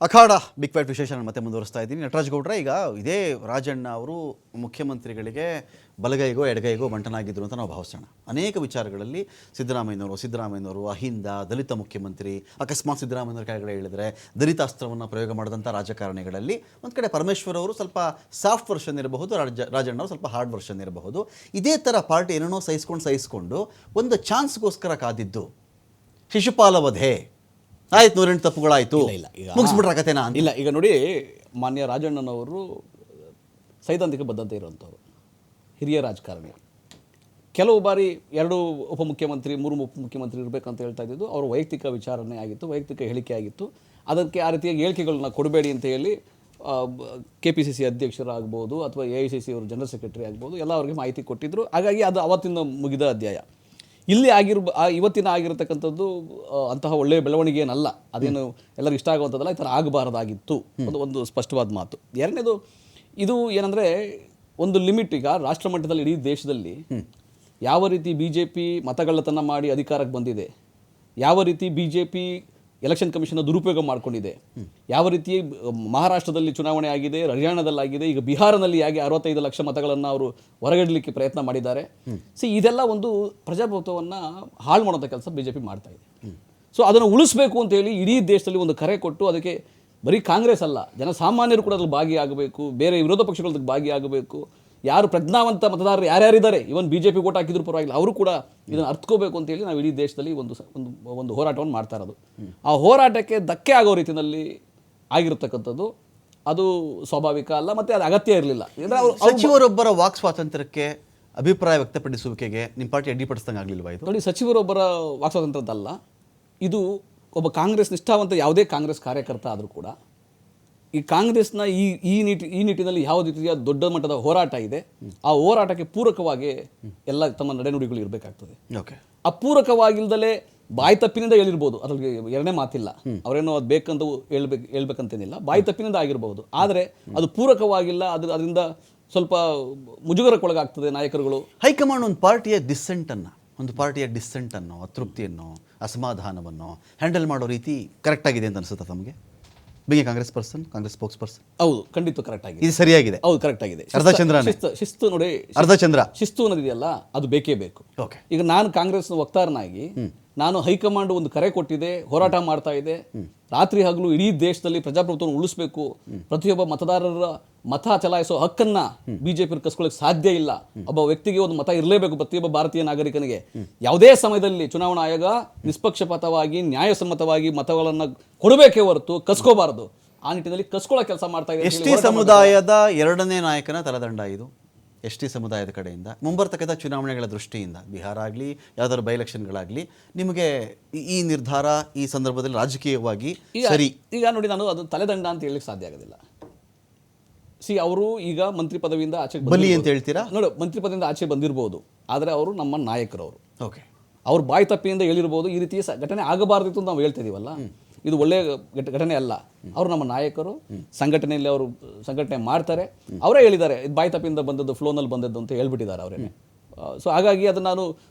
ಅಖಾಡ big fight ವಿಶೇಷ ಮತ್ತೆ ಮುಂದುವರಿಸ್ತಾ ಇದ್ದೀನಿ. ನಟರಾಜ್ ಗೌಡ್ರೆ, ಈಗ ಇದೇ ರಾಜಣ್ಣ ಅವರು ಮುಖ್ಯಮಂತ್ರಿಗಳಿಗೆ ಬಲಗೈಗೋ ಎಡಗೈಗೋ ಬಂಟನಾಗಿದ್ದರು ಅಂತ ನಾವು ಭಾವಿಸೋಣ. ಅನೇಕ ವಿಚಾರಗಳಲ್ಲಿ ಸಿದ್ದರಾಮಯ್ಯನವರು ಅಹಿಂದ ದಲಿತ ಮುಖ್ಯಮಂತ್ರಿ, ಅಕಸ್ಮಾತ್ ಸಿದ್ದರಾಮಯ್ಯನವ್ರ ಕೆಳಗಡೆ ಹೇಳಿದರೆ ದಲಿತಾಸ್ತ್ರವನ್ನು ಪ್ರಯೋಗ ಮಾಡಿದಂಥ ರಾಜಕಾರಣಿಗಳಲ್ಲಿ ಒಂದು ಕಡೆ ಪರಮೇಶ್ವರ್ ಅವರು ಸ್ವಲ್ಪ ಸಾಫ್ಟ್ ವರ್ಷನ್ ಇರಬಹುದು, ರಾಜಣ್ಣ ಅವರು ಸ್ವಲ್ಪ ಹಾರ್ಡ್ ವರ್ಷನ್ ಇರಬಹುದು. ಇದೇ ಥರ ಪಾರ್ಟಿ ಏನೇನೋ ಸಹಿಸ್ಕೊಂಡು ಒಂದು ಚಾನ್ಸ್ಗೋಸ್ಕರ ಕಾದಿದ್ದು ಶಿಶುಪಾಲ ವಧೆ ಆಯ್ತು, 108 ತಪ್ಪುಗಳಾಯಿತು, ಮುಗಿಸ್ಬಿಟ್ರ ಕಥೆನಾ? ಇಲ್ಲ, ಈಗ ನೋಡಿ, ಮಾನ್ಯ ರಾಜಣ್ಣನವರು ಸೈದ್ಧಾಂತಿಕ ಬದ್ಧತೆ ಇರುವಂಥವ್ರು, ಹಿರಿಯ ರಾಜಕಾರಣಿ. ಕೆಲವು ಬಾರಿ 2 ಉಪಮುಖ್ಯಮಂತ್ರಿ 3 ಉಪಮುಖ್ಯಮಂತ್ರಿ ಇರಬೇಕಂತ ಹೇಳ್ತಾ ಇದ್ದಿದ್ದು ಅವರ ವೈಯಕ್ತಿಕ ವಿಚಾರಣೆ ಆಗಿತ್ತು, ವೈಯಕ್ತಿಕ ಹೇಳಿಕೆ ಆಗಿತ್ತು. ಅದಕ್ಕೆ ಆ ರೀತಿಯಾಗಿ ಹೇಳಿಕೆಗಳನ್ನ ಕೊಡಬೇಡಿ ಅಂತ ಹೇಳಿ KPCC ಅಧ್ಯಕ್ಷರಾಗ್ಬೋದು ಅಥವಾ AICC ಅವರು ಜನರಲ್ ಸೆಕ್ರೆಟರಿ ಆಗ್ಬೋದು ಎಲ್ಲ ಅವ್ರಿಗೆ ಮಾಹಿತಿ ಕೊಟ್ಟಿದ್ದರು. ಹಾಗಾಗಿ ಅದು ಅವತ್ತಿಂದ ಮುಗಿದ ಅಧ್ಯಾಯ. ಇಲ್ಲಿ ಇವತ್ತಿನ ಆಗಿರತಕ್ಕಂಥದ್ದು ಅಂತಹ ಒಳ್ಳೆಯ ಬೆಳವಣಿಗೆ ಏನಲ್ಲ, ಅದೇನು ಎಲ್ಲರಿಗೂ ಇಷ್ಟ ಆಗುವಂಥದ್ದಲ್ಲ, ಈ ಥರ ಆಗಬಾರ್ದಾಗಿತ್ತು. ಒಂದು ಸ್ಪಷ್ಟವಾದ ಮಾತು. ಎರಡನೇದು, ಇದು ಏನಂದರೆ ಒಂದು ಲಿಮಿಟ್. ಈಗ ರಾಷ್ಟ್ರ ಮಟ್ಟದಲ್ಲಿ ಇಡೀ ದೇಶದಲ್ಲಿ ಯಾವ ರೀತಿ BJP ಮತಗಳ್ಳತನ ಮಾಡಿ ಅಧಿಕಾರಕ್ಕೆ ಬಂದಿದೆ, ಯಾವ ರೀತಿ BJP ಎಲೆಕ್ಷನ್ ಕಮಿಷನ್ ದುರುಪಯೋಗ ಮಾಡಿಕೊಂಡಿದೆ, ಯಾವ ರೀತಿ ಮಹಾರಾಷ್ಟ್ರದಲ್ಲಿ ಚುನಾವಣೆ ಆಗಿದೆ, ಹರಿಯಾಣದಲ್ಲಾಗಿದೆ, ಈಗ ಬಿಹಾರನಲ್ಲಿ ಹೇಗೆ 65 ಲಕ್ಷ ಮತಗಳನ್ನು ಅವರು ಹೊರಗಿಡಲಿಕ್ಕೆ ಪ್ರಯತ್ನ ಮಾಡಿದ್ದಾರೆ. ಇದೆಲ್ಲ ಒಂದು ಪ್ರಜಾಪ್ರಭುತ್ವವನ್ನು ಹಾಳು ಮಾಡುವಂಥ ಕೆಲಸ BJP ಮಾಡ್ತಾ ಇದೆ. ಸೊ ಅದನ್ನು ಉಳಿಸ್ಬೇಕು ಅಂತೇಳಿ ಇಡೀ ದೇಶದಲ್ಲಿ ಒಂದು ಕರೆ ಕೊಟ್ಟು, ಅದಕ್ಕೆ ಬರೀ ಕಾಂಗ್ರೆಸ್ ಅಲ್ಲ, ಜನಸಾಮಾನ್ಯರು ಕೂಡ ಅದ್ರಲ್ಲಿ ಭಾಗಿಯಾಗಬೇಕು, ಬೇರೆ ವಿರೋಧ ಪಕ್ಷಗಳದ್ದು ಭಾಗಿಯಾಗಬೇಕು. ಯಾರು ಪ್ರಜ್ಞಾವಂತ ಮತದಾರರು ಯಾರ್ಯಾರಿದ್ದಾರೆ, ಇವನ್ BJP ಓಟ್ ಹಾಕಿದ್ರು ಪರವಾಗಿಲ್ಲ, ಅವರು ಕೂಡ ಇದನ್ನು ಅರ್ಥಕೋಬೇಕು ಅಂತೇಳಿ ನಾವು ಇಡೀ ದೇಶದಲ್ಲಿ ಒಂದು ಹೋರಾಟವನ್ನು ಮಾಡ್ತಾ ಇರೋದು. ಆ ಹೋರಾಟಕ್ಕೆ ಧಕ್ಕೆ ಆಗೋ ರೀತಿಯಲ್ಲಿ ಆಗಿರತಕ್ಕಂಥದ್ದು ಅದು ಸ್ವಾಭಾವಿಕ ಅಲ್ಲ, ಮತ್ತು ಅದು ಅಗತ್ಯ ಇರಲಿಲ್ಲ. ಸಚಿವರೊಬ್ಬರ ವಾಕ್ ಸ್ವಾತಂತ್ರ್ಯಕ್ಕೆ ಅಭಿಪ್ರಾಯ ವ್ಯಕ್ತಪಡಿಸುವಿಕೆಗೆ ನಿಮ್ಮ ಪಾರ್ಟಿ ಅಡ್ಡಿಪಡಿಸ್ದಂಗೆ ಆಗಲಿಲ್ವಾ ಇದು? ನೋಡಿ, ಸಚಿವರೊಬ್ಬರ ವಾಕ್ ಸ್ವಾತಂತ್ರ್ಯದಲ್ಲ ಇದು. ಒಬ್ಬ ಕಾಂಗ್ರೆಸ್ ನಿಷ್ಠಾವಂತ ಯಾವುದೇ ಕಾಂಗ್ರೆಸ್ ಕಾರ್ಯಕರ್ತ ಆದರೂ ಕೂಡ ಈ ಕಾಂಗ್ರೆಸ್ನ ಈ ನಿಟ್ಟಿನಲ್ಲಿ ಯಾವ ರೀತಿಯ ದೊಡ್ಡ ಮಟ್ಟದ ಹೋರಾಟ ಇದೆ, ಆ ಹೋರಾಟಕ್ಕೆ ಪೂರಕವಾಗಿ ಎಲ್ಲ ತಮ್ಮ ನಡೆನುಡಿಗಳು ಇರಬೇಕಾಗ್ತದೆ. ಆ ಪೂರಕವಾಗಿಲ್ದಲೇ ಬಾಯಿ ತಪ್ಪಿನಿಂದ ಹೇಳಿರ್ಬೋದು, ಅದ್ರಲ್ಲಿ ಎರಡನೇ ಮಾತಿಲ್ಲ. ಅವರೇನೋ ಅದು ಬೇಕಂತ ಹೇಳ್ಬೇಕಂತೇನಿಲ್ಲ, ಬಾಯಿ ತಪ್ಪಿನಿಂದ ಆಗಿರ್ಬೋದು. ಆದರೆ ಅದು ಪೂರಕವಾಗಿಲ್ಲ, ಅದರಿಂದ ಸ್ವಲ್ಪ ಮುಜುಗರಕ್ಕೊಳಗಾಗ್ತದೆ ನಾಯಕರುಗಳು. ಹೈಕಮಾಂಡ್ ಒಂದು ಪಾರ್ಟಿಯ ಡಿಸ್ಸೆಂಟನ್ನು ಅತೃಪ್ತಿಯನ್ನು ಅಸಮಾಧಾನವನ್ನು ಹ್ಯಾಂಡಲ್ ಮಾಡೋ ರೀತಿ ಕರೆಕ್ಟಾಗಿದೆ ಅಂತ ಅನಿಸುತ್ತಾ ತಮಗೆ? ಬಿಗಿ ಕಾಂಗ್ರೆಸ್ ಸ್ಪೋಕ್ಸ್ ಪರ್ಸನ್. ಹೌದು, ಖಂಡಿತ ಕರೆಕ್ಟ್ ಆಗಿದೆ, ಇದು ಸರಿಯಾಗಿದೆ. ಹೌದು, ಕರೆಕ್ಟ್ ಆಗಿದೆ. ಶಿಸ್ತು ನೋಡಿ, ಶಿಸ್ತು ಅನ್ನೋದಿದೆಯಲ್ಲ, ಅದು ಬೇಕೇ ಬೇಕು. ಈಗ ನಾನು ಕಾಂಗ್ರೆಸ್ನ ವಕ್ತಾರನಾಗಿ ನಾನು ಹೈಕಮಾಂಡ್ ಒಂದು ಕರೆ ಕೊಟ್ಟಿದೆ, ಹೋರಾಟ ಮಾಡ್ತಾ ಇದೆ, ರಾತ್ರಿ ಹಗಲು ಇಡೀ ದೇಶದಲ್ಲಿ ಪ್ರಜಾಪ್ರಭುತ್ವವನ್ನು ಉಳಿಸಬೇಕು, ಪ್ರತಿಯೊಬ್ಬ ಮತದಾರರ ಮತ ಚಲಾಯಿಸೋ ಹಕ್ಕನ್ನ BJP ಕಸ್ಕೊಳ್ಳೋಕೆ ಸಾಧ್ಯ ಇಲ್ಲ. ಒಬ್ಬ ವ್ಯಕ್ತಿಗೆ ಒಂದು ಮತ ಇರಲೇಬೇಕು, ಪ್ರತಿಯೊಬ್ಬ ಭಾರತೀಯ ನಾಗರಿಕನಿಗೆ. ಯಾವುದೇ ಸಮಯದಲ್ಲಿ ಚುನಾವಣಾ ಆಯೋಗ ನಿಷ್ಪಕ್ಷಪಾತವಾಗಿ ನ್ಯಾಯಸಮ್ಮತವಾಗಿ ಮತಗಳನ್ನು ಕೊಡಬೇಕೇ ಹೊರತು ಕಸ್ಕೋಬಾರದು. ಆ ನಿಟ್ಟಿನಲ್ಲಿ ಕಸ್ಕೊಳ್ಳೋ ಕೆಲಸ ಮಾಡ್ತಾ ಇದೆ. ST ಸಮುದಾಯದ 2ನೇ ನಾಯಕನ ತಲೆದಂಡ ಇದು. ST ಸಮುದಾಯದ ಕಡೆಯಿಂದ ಮುಂಬರ್ತಕ್ಕಂಥ ಚುನಾವಣೆಗಳ ದೃಷ್ಟಿಯಿಂದ ಬಿಹಾರ ಆಗಲಿ ಯಾವ್ದಾದ್ರು ಬೈ ಎಲೆಕ್ಷನ್ಗಳಾಗಲಿ ನಿಮಗೆ ಈ ನಿರ್ಧಾರ ಈ ಸಂದರ್ಭದಲ್ಲಿ ರಾಜಕೀಯವಾಗಿ ಸರಿ? ಈಗ ನೋಡಿ, ನಾನು ಅದು ತಲೆದಂಡ ಅಂತ ಹೇಳಲಿಕ್ಕೆ ಸಾಧ್ಯ ಆಗೋದಿಲ್ಲ. ಅವರು ಈಗ ಮಂತ್ರಿ ಪದವಿಯಿಂದ ಆಚೆ ಬಲಿ ಅಂತ ಹೇಳ್ತೀರಾ? ನೋಡಿ, ಮಂತ್ರಿ ಪದವಿಯಿಂದ ಆಚೆ ಬಂದಿರಬಹುದು, ಆದರೆ ಅವರು ನಮ್ಮ ನಾಯಕರವರು. ಓಕೆ, ಅವ್ರು ಬಾಯಿ ತಪ್ಪಿಯಿಂದ ಹೇಳಿರ್ಬೋದು. ಈ ರೀತಿಯ ಘಟನೆ ಆಗಬಾರ್ದಿತ್ತು ಅಂತ ನಾವು ಹೇಳ್ತಾ ಇದೀವಲ್ಲ, ಇದು ಒಳ್ಳೆಯ ಘಟನೆ ಅಲ್ಲ. ಅವರು ನಮ್ಮ ನಾಯಕರು, ಸಂಘಟನೆಯಲ್ಲಿ ಅವರು ಸಂಘಟನೆ ಮಾಡ್ತಾರೆ. ಅವರೇ ಹೇಳಿದ್ದಾರೆ, ಇದು ಬಾಯಿ ತಪ್ಪಿಂದ ಬಂದದ್ದು, ಫ್ಲೋನಲ್ಲಿ ಬಂದದ್ದು ಅಂತ ಹೇಳ್ಬಿಟ್ಟಿದ್ದಾರೆ ಅವರೇನೆ. ಸೊ ಹಾಗಾಗಿ ಅದನ್ನು ನಾನು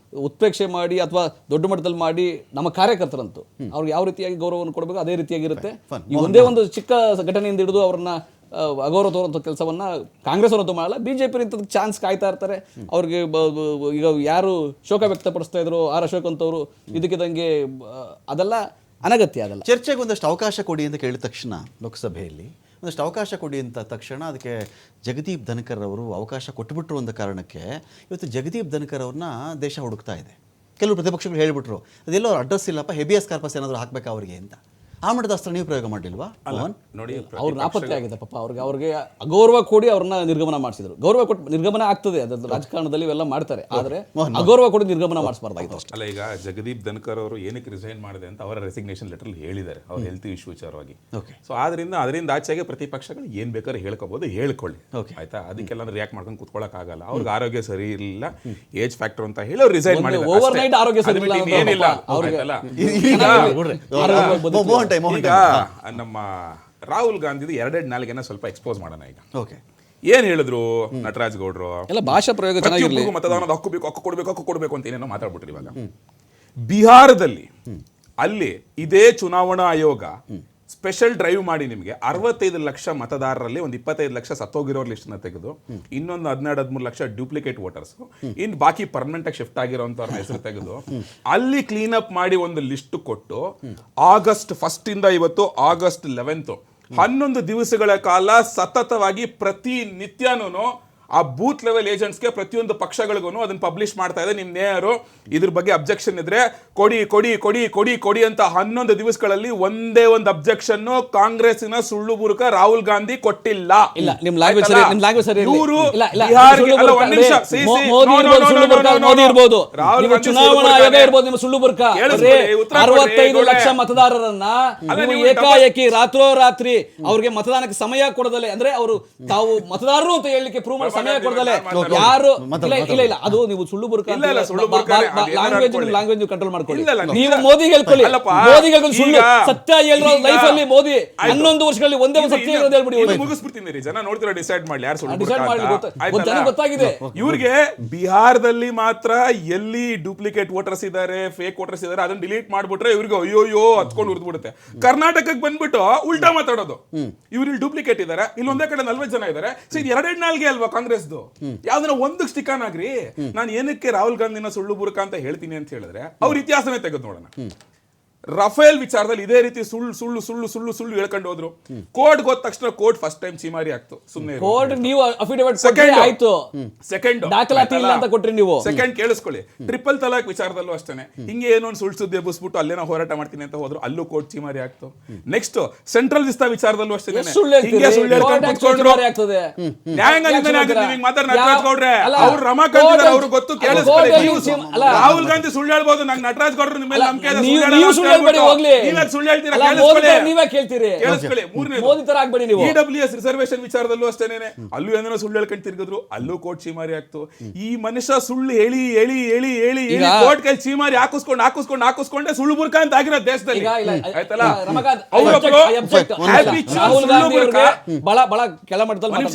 ಉತ್ಪ್ರೇಕ್ಷೆ ಮಾಡಿ ಅಥವಾ ದೊಡ್ಡ ಮಟ್ಟದಲ್ಲಿ ಮಾಡಿ ನಮ್ಮ ಕಾರ್ಯಕರ್ತರಂತೂ ಅವ್ರಿಗೆ ಯಾವ ರೀತಿಯಾಗಿ ಗೌರವವನ್ನು ಕೊಡಬೇಕು ಅದೇ ರೀತಿಯಾಗಿರುತ್ತೆ. ಈ ಒಂದೇ ಒಂದು ಚಿಕ್ಕ ಘಟನೆಯಿಂದ ಹಿಡಿದು ಅವ್ರನ್ನ ಅಗೌರವ ತೋರುವಂಥ ಕೆಲಸವನ್ನು ಕಾಂಗ್ರೆಸ್ ಅವರಂತೂ ಮಾಡಲ್ಲ. BJP ಇಂಥದ್ದು ಚಾನ್ಸ್ ಕಾಯ್ತಾ ಇರ್ತಾರೆ. ಅವ್ರಿಗೆ ಈಗ ಯಾರು ಶೋಕ ವ್ಯಕ್ತಪಡಿಸ್ತಾ ಇದ್ರು ಅಶೋಕ್ ಅಂತವರು, ಇದಕ್ಕಿದಂಗೆ ಅದೆಲ್ಲ ಅನಗತ್ಯ. ಅದಲ್ಲ. ಚರ್ಚೆಗೆ ಒಂದಷ್ಟು ಅವಕಾಶ ಕೊಡಿ ಅಂತ ಕೇಳಿದ ತಕ್ಷಣ ಲೋಕಸಭೆಯಲ್ಲಿ ಒಂದಷ್ಟು ಅವಕಾಶ ಕೊಡಿ ಅಂತ ತಕ್ಷಣ ಅದಕ್ಕೆ ಜಗದೀಪ್ ಧನ್ಕರ್ ಅವರು ಅವಕಾಶ ಕೊಟ್ಟುಬಿಟ್ರು ಅಂತ ಕಾರಣಕ್ಕೆ ಇವತ್ತು ಜಗದೀಪ್ ಧನ್ಕರ್ ಅವ್ರನ್ನ ದೇಶ ಹುಡುಕ್ತಾ ಇದೆ. ಕೆಲವು ಪ್ರತಿಪಕ್ಷಗಳು ಹೇಳಿಬಿಟ್ರು, ಅದೆಲ್ಲೋ ಅಡ್ರೆಸ್ ಇಲ್ಲಪ್ಪ, ಹೆಬಿಯಸ್ ಕಾರ್ಪಸ್ ಏನಾದರೂ ಹಾಕಬೇಕಾ ಅವರಿಗೆ ಅಂತ. ಆ ಮಟ್ಟದ ಅಸ್ತ್ರ ನೀವು ಪ್ರಯೋಗ ಮಾಡಲಿಲ್ವಾ? ನೋಡಿ, ಅವ್ರು ನಾಪತ್ತೆ ಆಗಿದೆ ಪಾಪ. ಅವ್ರಿಗೆ ಅಗೌರವ ಕೊಡಿ ಅವ್ರನ್ನ ನಿರ್ಗಮನ ಮಾಡಿಸಿದ್ರು. ಗೌರವ ಕೊಟ್ಟು ನಿರ್ಗಮನ ಆಗ್ತದೆ, ಅದ್ರ ರಾಜಕಾರಣದಲ್ಲಿ ಇವೆಲ್ಲ ಮಾಡ್ತಾರೆ, ಆದರೆ ಅಗೌರವ ಕೊಡಿ ನಿರ್ಗಮನ ಮಾಡಿಸಬಾರ್ದಾಗಿತ್ತು ಅಷ್ಟೇ. ಅಲ್ಲ, ಈಗ ಜಗದೀಪ್ ಧನ್ಕರ್ ಅವರು ಏನಕ್ಕೆ ರಿಸೈನ್ ಮಾಡಿದೆ ಅಂತ ಅವರ ರೆಸಿಗ್ನೇಷನ್ ಲೆಟರ್ ಹೇಳಿದ್ದಾರೆ, ಅವ್ರ ಹೆಲ್ತ್ ಇಶ್ಯೂ ವಿಚಾರವಾಗಿ. ಸೊ ಅದರಿಂದ ಆಚೆಗೆ ಪ್ರತಿಪಕ್ಷಗಳು ಏನ್ ಬೇಕಾದ್ರೆ ಹೇಳ್ಕೋಬಹುದು, ಹೇಳ್ಕೊಳ್ಳಿ, ಆಯ್ತಾ? ಅದಕ್ಕೆಲ್ಲ ರಿಯಾಕ್ಟ್ ಮಾಡ್ಕೊಂಡು ಕುತ್ಕೊಳ್ಳಕ್ ಆಗಲ್ಲ. ಅವ್ರಿಗೆ ಆರೋಗ್ಯ ಸರಿ ಇರಲಿಲ್ಲ, ಏಜ್ ಫ್ಯಾಕ್ಟರ್ ಅಂತ ಹೇಳಿ ಅವ್ರು ರಿಸೈನ್ ಮಾಡಿದ್ದಾರೆ. ಓವರ್ ನೈಟ್ ಆರೋಗ್ಯ ಸರಿ ಏನಿಲ್ಲ. ಈಗ ನಮ್ಮ ರಾಹುಲ್ ಗಾಂಧಿ 2 ನಾಲಿಗೆನ ಸ್ವಲ್ಪ ಎಕ್ಸ್ಪೋಸ್ ಮಾಡೋಣ. ಈಗ ಏನ್ ಹೇಳಿದ್ರು ನಟರಾಜ್ ಗೌಡ್ರು, ಎಲ್ಲ ಭಾಷಾ ಪ್ರಯೋಗ ಮತದಾನದ ಹಕ್ಕು ಕೊಡ್ಬೇಕು ಅಂತ ಏನೇನೋ ಮಾತಾಡ್ಬಿಟ್ರಿ. ಇವಾಗ ಬಿಹಾರದಲ್ಲಿ ಅಲ್ಲಿ ಇದೇ ಚುನಾವಣಾ ಆಯೋಗ ಸ್ಪೆಷಲ್ ಡ್ರೈವ್ ಮಾಡಿ ನಿಮಗೆ 65 ಲಕ್ಷ ಮತದಾರರಲ್ಲಿ ಒಂದು 25 ಲಕ್ಷ ಸತ್ತೋಗಿರೋ ಲಿಸ್ಟ್ನ ತೆಗೆದು ಇನ್ನೊಂದು 12-13 ಲಕ್ಷ ಡ್ಯೂಪ್ಲಿಕೇಟ್ ವೋಟರ್ಸ್ ಇನ್ನು ಬಾಕಿ ಪರ್ಮನೆಂಟ್ ಆಗಿ ಶಿಫ್ಟ್ ಆಗಿರೋಂಥವ್ರನ್ನ ಹೆಸರು ತೆಗೆದು ಅಲ್ಲಿ ಕ್ಲೀನ್ ಅಪ್ ಮಾಡಿ ಒಂದು ಲಿಸ್ಟ್ ಕೊಟ್ಟು ಆಗಸ್ಟ್ 1 ಇಂದ ಇವತ್ತು ಆಗಸ್ಟ್ 11 11 ದಿವಸಗಳ ಕಾಲ ಸತತವಾಗಿ ಪ್ರತಿ ನಿತ್ಯನೂ ಆ ಬೂತ್ ಲೆವೆಲ್ ಏಜೆಂಟ್ಸ್ಗೆ ಪ್ರತಿಯೊಂದು ಪಕ್ಷಗಳಿಗೂ ಅದನ್ನ ಪಬ್ಲಿಷ್ ಮಾಡ್ತಾ ಇದೆ. ನಿಮ್ಮ ನೇಯರು ಇದ್ರ ಬಗ್ಗೆ ಅಬ್ಜೆಕ್ಷನ್ ಇದ್ರೆ ಕೊಡಿ ಕೊಡಿ ಕೊಡಿ ಕೊಡಿ ಕೊಡಿ ಅಂತ 11 ದಿವಸಗಳಲ್ಲಿ ಒಂದೇ ಒಂದು ಅಬ್ಜೆಕ್ಷನ್ ಕಾಂಗ್ರೆಸ್ಸಿನ ಸುಳ್ಳು ಬುರುಕ ರಾಹುಲ್ ಗಾಂಧಿ ಕೊಟ್ಟಿಲ್ಲ. ಇಲ್ಲ ನಿಮ್ ಲ್ಯಾಂಗ್ವೇಜ್ ಸರಿ, ನಿಮ್ ಲ್ಯಾಂಗ್ವೇಜ್ ಸರಿ ಇರಲಿ. ಇವರು ಇಲ್ಲ ಇಲ್ಲ ಬಿಹಾರ್ಗೆ ಅಲ್ಲ ಒಂದ್ ನಿಮಿಷ ಮೋದಿ ಇರ್ಬೋದು, ಸುಳ್ಳು ಬುರ್ಕ ಮೋದಿ ಇರ್ಬೋದು, ನೀವು ಚುನಾವಣಾ ಆಯೋಗ ಇರ್ಬೋದು, ನಿಮ್ಮ ಸುಳ್ಳು ಬುರ್ಕ 65 ಲಕ್ಷ ಮತದಾರರನ್ನ ನೀವು ಏಕಾಏಕಿ ರಾತ್ರೋರಾತ್ರಿ ಅವ್ರಿಗೆ ಮತದಾನಕ್ಕೆ ಸಮಯ ಕೊಡದಲೆ, ಅಂದ್ರೆ ಅವರು ತಾವು ಮತದಾರರು ಅಂತ ಹೇಳಲಿಕ್ಕೆ ಪ್ರೂವ್ ಮಾಡಿ ಸಮಯ ಕೊಡದಲೆ ಯಾರು ಇಲ್ಲ ಇಲ್ಲ ಅದು ನೀವು ಸುಳ್ಳು ಬುರ್ಕ ಲ್ಯಾಂಗ್ವೇಜ್ ಕಂಟ್ರೋಲ್ ಮಾಡ್ಕೊಳ್ಳಿ. ನೀವು ಮೋದಿ ಹೇಳ್ಕೊಳ್ಳಿ, ಮೋದಿ ಸುಳ್ಳು ಸತ್ಯ ಹೇಳಿರೋ ಲೈಫ್ ಅಲ್ಲಿ ಮೋದಿ 11 ವರ್ಷಗಳಲ್ಲಿ ಒಂದೇ ಒಂದು ಸತ್ಯ ಇರೋದು ಹೇಳ್ಬಿಡಿ. ಮುಗಿಸ್ಬಿಡ್ತೀನಿ, ಜನ ನೋಡ್ತೀರಾ ಡಿಸೈಡ್ ಮಾಡ್ಲಿ ಯಾರು ಸುಳ್ಳು ಡಿಸೈಡ್ ಮಾಡಿ ಗೊತ್ತಾಗಿದೆ. ಇವ್ರಿಗೆ ಬಿಹಾರದಲ್ಲಿ ಮಾತ್ರ ಎಲ್ಲಿ ಡೂಪ್ಲಿಕೇಟ್ ವೋಟರ್ಸ್ ಇದಾರೆ, ಫೇಕ್ ವೋಟರ್ಸ್ ಇದಾರೆ ಅದನ್ನ ಡಿಲೀಟ್ ಮಾಡ್ಬಿಟ್ರೆ ಇವ್ರಿಗೆ ಅಯ್ಯೋಯ್ಯೋ ಹತ್ಕೊಂಡು ಉರ್ದ್ಬಿಡುತ್ತೆ. ಕರ್ನಾಟಕಕ್ಕೆ ಬಂದ್ಬಿಟ್ಟು ಉಲ್ಟಾ ಮಾತಾಡೋದು, ಇವ್ರು ಇಲ್ಲಿ ಡೂಪ್ಲಿಕೇಟ್ ಇದಾರೆ, ಇಲ್ಲಿ ಒಂದೇ ಕಡೆ 40 ಜನ ಇದಾರೆ, ಸೊ ಇದು 2 ನಾಲ್ಗೆ ಅಲ್ವಾ ಕಾಂಗ್ರೆಸ್ದು, ಯಾವ್ದನ್ನ ಒಂದಕ್ಕೆ ಸ್ಟಿಕಾನ್ ಆಗ್ರಿ. ನಾನು ಏನಕ್ಕೆ ರಾಹುಲ್ ಗಾಂಧಿನ ಸುಳ್ಳು ಬುರುಕ ಅಂತ ಹೇಳ್ತೀನಿ ಅಂತ ಹೇಳಿದ್ರೆ ಅವ್ರ ಇತಿಹಾಸನೇ ತೆಗೆದು ನೋಡೋಣ. ರಫೇಲ್ ವಿಚಾರದಲ್ಲಿ ಇದೇ ರೀತಿ ಸುಳ್ಳು ಸುಳ್ಳು ಸುಳ್ಳು ಸುಳ್ಳು ಸುಳ್ಳು ಹೇಳ್ಕೊಂಡು ಹೋದ್ರು. ಕೋರ್ಟ್ ಹೋದ ತಕ್ಷಣ ಕೋರ್ಟ್ ಫಸ್ಟ್ ಟೈಮ್ ಚೀಮಾರಿ ಆಗ್ತು. ಸುಮ್ಮನೆ ಕೋರ್ಟ್ ನೀವು ಅಫಿಡವಿಟ್ ಆಯ್ತು, ಸೆಕೆಂಡ್ ದಾಖಲಾತಿ ಇಲ್ಲ ಅಂತ ಕೊಟ್ರಿ ನೀವು. ಸೆಕೆಂಡ್ ಕೇಳಿಸ್ಕೊಳ್ಳಿ, ಟ್ರಿಪಲ್ ತಲಾಕ್ ವಿಚಾರದಲ್ಲೂ ಅಷ್ಟೇ ಹಿಂಗೆ ಏನೋ ಒಂದು ಸುಳ್ಳು ಸುದ್ದಿ ಎಬ್ಬಿಸ್ಬಿಟ್ಟು ಅಲ್ಲೇನೋ ಹೋರಾಟ ಮಾಡ್ತೀನಿ ಅಂತ ಹೋದ್ರು, ಅಲ್ಲೂ ಕೋರ್ಟ್ ಚೀಮಾರಿ ಆಗ್ತು. ನೆಕ್ಸ್ಟ್ ಸೆಂಟ್ರಲ್ ವಿಸ್ತಾ ವಿಚಾರದಲ್ಲೂ ಅಷ್ಟೇ ಹಿಂಗೆ ಸುಳ್ಳು ಹೇಳ್ಕೊಂಡು ಕುತ್ಕೊಂಡ್ರು. ನ್ಯಾಯಾಂಗದಿಂದನೇ ಆಗುತ್ತೆ. ನಿಮಗೆ ಮಾತಾಡ ನಟರಾಜ್ ಗೌಡ್ರೆ ಅವ್ರು ರಮಾಕಾಂತ್ ಅವ್ರು ಗೊತ್ತು, ಕೇಳಿಸ್ಕೊಳ್ಳಿ. ರಾಹುಲ್ ಗಾಂಧಿ ಸುಳ್ಳು ಹೇಳ್ಬೋದು, ನಂಗೆ ನಟರಾಜ್ ಗೌಡ್ರು ನಿಮ್ಮ ಮೇಲೆ ನಂಬಿಕೆ ಇದೆ. ರಿಸರ್ವೇಶನ್ ವಿಚಾರದಲ್ಲೂ ಅಷ್ಟೇನೆ ಅಲ್ಲೂ ಏನೇನೋ ಸುಳ್ಳು ಹೇಳ್ಕೊಂಡು ತಿರ್ಗಿದ್ರು, ಅಲ್ಲೂ ಕೋರ್ಟ್ ಚೀಮಾರಿ ಆಗ್ತು. ಈ ಮನುಷ್ಯ ಸುಳ್ಳು ಹೇಳಿ ಹೇಳಿ ಹೇಳಿ ಹೇಳಿ ಕೋರ್ಟ್ ಕೈ ಚೀಮಾರಿ ಹಾಕಿಸ್ಕೊಂಡೆ ಸುಳ್ಳು ಬುರ್ಕ ಅಂತ ಆಗಿರೋ ದೇಶದಲ್ಲಿ ಆಯ್ತಲ್ಲ. ಬಹಳ ಕೆಳ ಮಟ್ಟದಲ್ಲಿ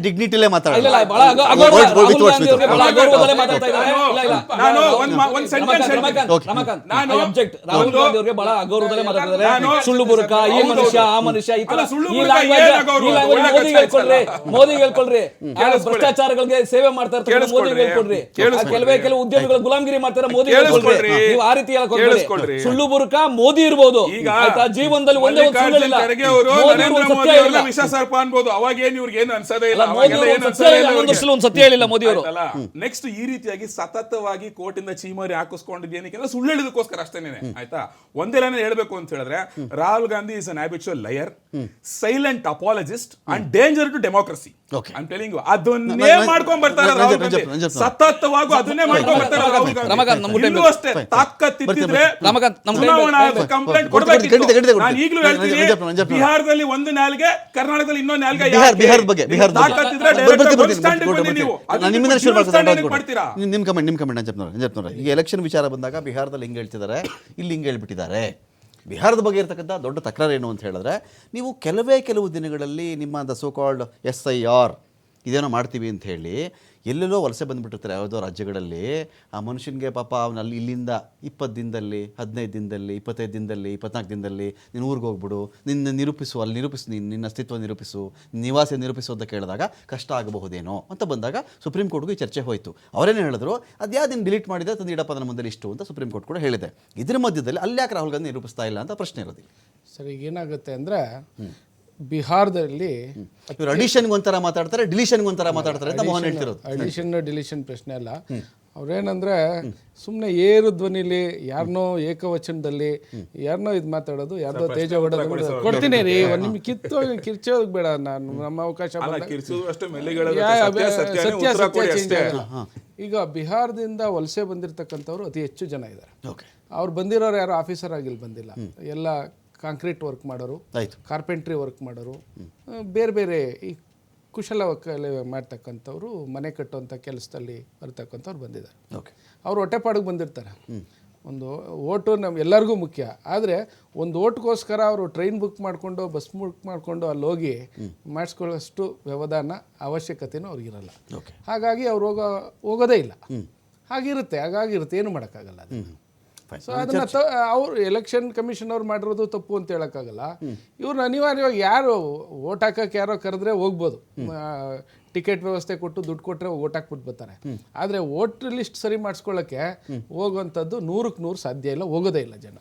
ಡಿಗ್ನಿಟಿಲೇ ಸುಳ್ಳು ಬುರುಕ ಈ ಮನುಷ್ಯ ಆ ಮನುಷ್ಯ ಮೋದಿ ಹೇಳ್ಕೊಳ್ರಿ, ಭ್ರಷ್ಟಾಚಾರಗಳಿಗೆ ಸೇವೆ ಮಾಡ್ತಾ ಇರ್ತಾರೆ ಮೋದಿ ಹೇಳ್ಕೊಡ್ರಿ, ಕೆಲವು ಉದ್ಯಮಿಗಳು ಗುಲಾಮಗಿರಿ ಮಾಡ್ತಾರೆ ಮೋದಿ ಹೇಳ್ಕೊಳ್ರಿ. ನೀವು ಆ ರೀತಿ ಹೇಳ್ಕೊಳ್ರಿ. ಸುಳ್ಳು ಬುರುಕ ಮೋದಿ ಇರ್ಬೋದು, ಜೀವನದಲ್ಲಿ ಒಂದೇ ಒಂದು ವಿಷ ಸರ್ಪ ಅನ್ಬೋದು, ಅವಾಗ ಏನ್ ಇವ್ರಿಗೆ ಏನು ಅನ್ಸದೇ ಇಲ್ಲ. ಸತ್ಯ ಹೇಳಿಲ್ಲ ಮೋದಿ ಅವರು. ನೆಕ್ಸ್ಟ್ ಈ ರೀತಿಯಾಗಿ ಸತತವಾಗಿ ಕೋರ್ಟ್ ಇಂದ ಚೀಮಾರಿ ಹಾಕಿಸ್ಕೊಂಡಿದ್ದು ಏನಕ್ಕೆ ಸುಳ್ಳು ಹೇಳಿದಕ್ಕೋಸ್ಕರ ಅಷ್ಟೇನೆ ಆಯ್ತಾ. ಒಂದೇ ಲೈನ್ ಹೇಳ್ಬೇಕು ಅಂತ ಹೇಳಿದ್ರೆ Rahul Gandhi is an habitual liar, silent apologist and danger to democracy. I telling you, ಅದನ್ನೇ ಮಾಡ್ಕೊಂಡ್ ಬರ್ತಾರೆ ರಾಹುಲ್ ಗಾಂಧಿ, ಸತತವಾಗಿ ಅದನ್ನೇ ಮಾಡ್ಕೊಂಡ್ ಬರ್ತಾರೆ ರಾಹುಲ್ ಗಾಂಧಿ. ಇಲ್ಲೂ ಅಷ್ಟೇ ತಾಕತ್ತಿದ್ರೆ ಚುನಾವಣಾ ಆಯೋಗ ಕಂಪ್ಲೇಂಟ್ ಕೊಡಬೇಕಿತ್ತು. ನಾನು ಈಗಲೂ ಹೇಳ್ತೀನಿ, ಬಿಹಾರದಲ್ಲಿ ಒಂದು ನಾಲ್ಗೆ, ಕರ್ನಾಟಕದಲ್ಲಿ ಇನ್ನೊಂದು ನಾಲ್ಗೆ. ನಿಮ್ ಕಮೆಂಟ್ ಅಂಜಪ್ನವ್ರೆ, ಈಗ ಎಲೆಕ್ಷನ್ ವಿಚಾರ ಬಂದಾಗ ಬಿಹಾರದಲ್ಲಿ ಹಿಂಗೆ ಹೇಳ್ತಿದ್ದಾರೆ, ಇಲ್ಲಿ ಹಿಂಗೆ ಹೇಳ್ಬಿಟ್ಟಿದ್ದಾರೆ. ಬಿಹಾರದ ಬಗ್ಗೆ ಇರತಕ್ಕಂಥ ದೊಡ್ಡ ತಕರಾರು ಏನು ಅಂತ ಹೇಳಿದ್ರೆ, ನೀವು ಕೆಲವು ದಿನಗಳಲ್ಲಿ ನಿಮ್ಮ ಸೋ ಕಾಲ್ಡ್ SIR ಇದೇನೋ ಮಾಡ್ತೀವಿ ಅಂತ ಹೇಳಿ ಎಲ್ಲೆಲ್ಲೋ ವಲಸೆ ಬಂದುಬಿಟ್ಟಿರ್ತಾರೆ ಯಾವುದೋ ರಾಜ್ಯಗಳಲ್ಲಿ. ಆ ಮನುಷ್ಯನಿಗೆ ಪಾಪ ಅವನಲ್ಲಿ ಇಲ್ಲಿಂದ 20 ದಿನದಲ್ಲಿ, 15 ದಿನದಲ್ಲಿ, 25 ದಿನದಲ್ಲಿ, 24 ದಿನದಲ್ಲಿ ನೀನು ಊರಿಗೆ ಹೋಗ್ಬಿಡು, ನಿನ್ನ ನಿರೂಪಿಸು, ಅಲ್ಲಿ ನಿರೂಪಿಸು, ನಿನ್ನ ಅಸ್ತಿತ್ವ ನಿರೂಪಿಸು, ನಿವಾಸ ನಿರೂಪಿಸು ಅಂತ ಕೇಳಿದಾಗ ಕಷ್ಟ ಆಗಬಹುದೇನೋ ಅಂತ ಬಂದಾಗ ಸುಪ್ರೀಂ ಕೋರ್ಟ್ಗೂ ಈ ಚರ್ಚೆ ಹೋಯಿತು. ಅವರೇನು ಹೇಳಿದ್ರು, ಅದ್ಯಾವುದು ನೀನು ಡಿಲೀಟ್ ಮಾಡಿದೆ ತಂದು ಇಡಪ್ಪ ನನ್ನ ಮುಂದೆ ಇಷ್ಟು ಅಂತ ಸುಪ್ರೀಂ ಕೋರ್ಟ್ ಕೂಡ ಹೇಳಿದೆ. ಇದ್ರ ಮಧ್ಯದಲ್ಲಿ ಅಲ್ಲಿ ಯಾಕೆ ರಾಹುಲ್ ಗಾಂಧಿ ನಿರೂಪಿಸ್ತಾ ಇಲ್ಲ ಅಂತ ಪ್ರಶ್ನೆ ಇರೋದಿಲ್ಲ. ಸರಿ, ಏನಾಗುತ್ತೆ ಅಂದರೆ ಬಿಹಾರದಲ್ಲಿ ಇವರು ಅಡಿಷನ್ಗೆ ಒಂಥರ ಮಾತಾಡ್ತಾರೆ, ಡಿಲಿಷನ್ಗೆ ಒಂಥರ ಮಾತಾಡ್ತಾರೆ ಅಂತ ಮೋಹನ್ ಹೇಳ್ತಿರೋದು. ಡಿಲಿಷನ್ ಪ್ರಶ್ನೆ ಅಲ್ಲ. ಅವ್ರೇನಂದ್ರೆ ಸುಮ್ಮನೆ ಏರು ಧ್ವನಿಲಿ ಯಾರನ್ನೋ ಏಕವಚನದಲ್ಲಿ ಯಾರನ್ನೋ ಇದು ಮಾತಾಡೋದು, ಯಾರ್ದೋ ತೇಜ ಹೊಡೋದು. ಕೊಡ್ತೀನಿ ರೀ, ನಿಮ್ಗೆ ಕಿರ್ಚೋದು ಬೇಡ, ನಾನು ನಮ್ಮ ಅವಕಾಶ ಸತ್ಯ ಚೇಂಜ್ ಆಗಲ್ಲ. ಈಗ ಬಿಹಾರದಿಂದ ವಲಸೆ ಬಂದಿರತಕ್ಕಂಥವ್ರು ಅತಿ ಹೆಚ್ಚು ಜನ ಇದ್ದಾರೆ. ಅವ್ರು ಬಂದಿರೋರು ಯಾರು ಆಫೀಸರ್ ಆಗಿಲ್ಲಿ ಬಂದಿಲ್ಲ, ಎಲ್ಲ ಕಾಂಕ್ರೀಟ್ ವರ್ಕ್ ಮಾಡೋರು, ಕಾರ್ಪೆಂಟ್ರಿ ವರ್ಕ್ ಮಾಡೋರು, ಬೇರೆ ಬೇರೆ ಈ ಕುಶಲಕಲೆ ಮಾಡ್ತಕ್ಕಂಥವ್ರು, ಮನೆ ಕಟ್ಟುವಂಥ ಕೆಲಸದಲ್ಲಿ ಬರ್ತಕ್ಕಂಥವ್ರು ಬಂದಿದ್ದಾರೆ. ಅವ್ರು ಹೊಟ್ಟೆಪಾಡಿಗೆ ಬಂದಿರ್ತಾರೆ. ಒಂದು ಓಟು ಎಲ್ಲರಿಗೂ ಮುಖ್ಯ, ಆದರೆ ಒಂದು ಓಟ್ಗೋಸ್ಕರ ಅವರು ಟ್ರೈನ್ ಬುಕ್ ಮಾಡಿಕೊಂಡು ಬಸ್ ಬುಕ್ ಮಾಡಿಕೊಂಡು ಅಲ್ಲಿ ಹೋಗಿ ಮಾಡಿಸ್ಕೊಳ್ಳೋಷ್ಟು ವ್ಯವಧಾನ ಅವಶ್ಯಕತೆಯೂ ಅವ್ರಿಗಿರಲ್ಲ. ಹಾಗಾಗಿ ಅವ್ರು ಹೋಗೋದೇ ಇಲ್ಲ. ಹಾಗಾಗಿರುತ್ತೆ, ಏನು ಮಾಡೋಕ್ಕಾಗಲ್ಲ ಅದು. ಸೊ ಅದನ್ನ ಅವ್ರು ಎಲೆಕ್ಷನ್ ಕಮಿಷನ್ ಅವ್ರು ಮಾಡಿರೋದು ತಪ್ಪು ಅಂತ ಹೇಳೋಕ್ಕಾಗಲ್ಲ. ಇವ್ರನ್ನ ಅನಿವಾರ್ಯವಾಗಿ ಯಾರು ಓಟ್ ಹಾಕಕ್ಕೆ ಯಾರೋ ಕರೆದ್ರೆ ಹೋಗ್ಬೋದು, ಟಿಕೆಟ್ ವ್ಯವಸ್ಥೆ ಕೊಟ್ಟು ದುಡ್ಡು ಕೊಟ್ಟರೆ ಓಟ್ ಹಾಕ್ಬಿಟ್ಟು ಬರ್ತಾರೆ. ಆದರೆ ವೋಟ್ ಲಿಸ್ಟ್ ಸರಿ ಮಾಡಿಸ್ಕೊಳ್ಳೋಕ್ಕೆ ಹೋಗುವಂಥದ್ದು 100ಕ್ಕೆ 100 ಸಾಧ್ಯ ಇಲ್ಲ, ಹೋಗೋದೇ ಇಲ್ಲ ಜನ.